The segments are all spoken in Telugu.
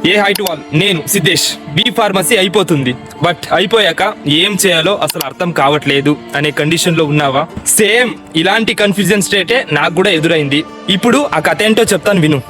ఏ హైట్ వాల్ నేను సిద్ధేష్ బి ఫార్మసీ అయిపోతుంది, బట్ అయిపోయాక ఏం చేయాలో అసలు అర్థం కావట్లేదు అనే కండిషన్ లో ఉన్నావా? సేమ్ ఇలాంటి కన్ఫ్యూజన్ స్టేటే నాకు కూడా ఎదురైంది. ఇప్పుడు ఆ కథ ఏంటో చెప్తాను విను.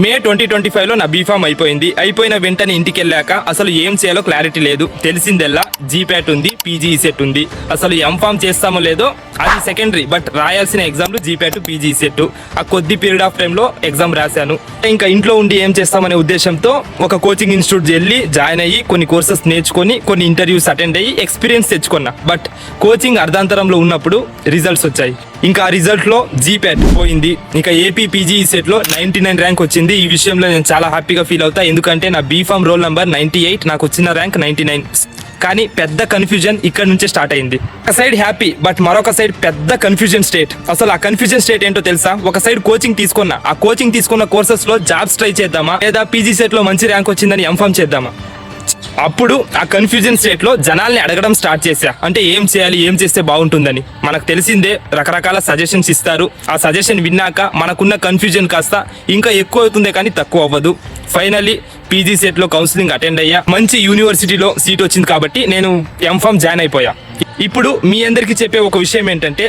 మే 2025 లో నా బీఫామ్ అయిపోయింది. అయిపోయిన వెంటనే ఇంటికి వెళ్ళాక అసలు ఏం చేయాలో క్లారిటీ లేదు. తెలిసిందెల్లా జీప్యాట్ ఉంది, పీజీ సెట్ ఉంది. అసలు ఎంఫామ్ చేస్తామో లేదో అది సెకండరీ, బట్ రాయాల్సిన ఎగ్జామ్లు జీప్యాట్, పీజీ సెట్. ఆ కొద్ది పీరియడ్ ఆఫ్ టైంలో ఎగ్జామ్ రాశాను. ఇంకా ఇంట్లో ఉండి ఏం చేస్తామనే ఉద్దేశంతో ఒక కోచింగ్ ఇన్స్టిట్యూట్ వెళ్ళి జాయిన్ అయ్యి కొన్ని కోర్సెస్ నేర్చుకొని కొన్ని ఇంటర్వ్యూస్ అటెండ్ అయ్యి ఎక్స్పీరియన్స్ తెచ్చుకున్నా. బట్ కోచింగ్ అర్ధాంతరంలో ఉన్నప్పుడు రిజల్ట్స్ వచ్చాయి. ఇంకా ఆ రిజల్ట్ లో జీప్యాట్ పోయింది. ఇంకా ఏపీ పీజీ సెట్ లో 99 ర్యాంక్ వచ్చింది. ఈ విషయంలో నేను చాలా హ్యాపీగా ఫీల్ అవుతా, ఎందుకంటే నా బీఫామ్ రోల్ నంబర్ 98, నాకు వచ్చిన ర్యాంక్ 99. కానీ పెద్ద కన్ఫ్యూజన్ ఇక్కడ నుంచే స్టార్ట్ అయింది. ఒక సైడ్ హ్యాపీ, బట్ మరొక సైడ్ పెద్ద కన్ఫ్యూజన్ స్టేట్. అసలు ఆ కన్ఫ్యూజన్ స్టేట్ ఏంటో తెలుసా? ఒక సైడ్ కోచింగ్ తీసుకున్నా, ఆ కోచింగ్ తీసుకున్న కోర్సెస్ లో జాబ్స్ ట్రై చేద్దామా, లేదా పీజీ సెట్ లో మంచి ర్యాంక్ వచ్చిందని ఎంఫామ్ చేద్దామా? అప్పుడు ఆ కన్ఫ్యూజన్ స్టేట్ లో జనాల్ని అడగడం స్టార్ట్ చేశా, అంటే ఏం చేయాలి, ఏం చేస్తే బాగుంటుందని. మనకు తెలిసిందే రకరకాల సజెషన్స్ ఇస్తారు. ఆ సజెషన్ విన్నాక మనకున్న కన్ఫ్యూజన్ కాస్త ఇంకా ఎక్కువ అవుతుందే కానీ తక్కువ అవ్వదు. ఫైనల్లీ పీజీ సెట్ లో కౌన్సిలింగ్ అటెండ్ అయ్యా. మంచి యూనివర్సిటీలో సీట్ వచ్చింది కాబట్టి నేను ఎంఫామ్ జాయిన్ అయిపోయా. ఇప్పుడు మీ అందరికి చెప్పే ఒక విషయం ఏంటంటే,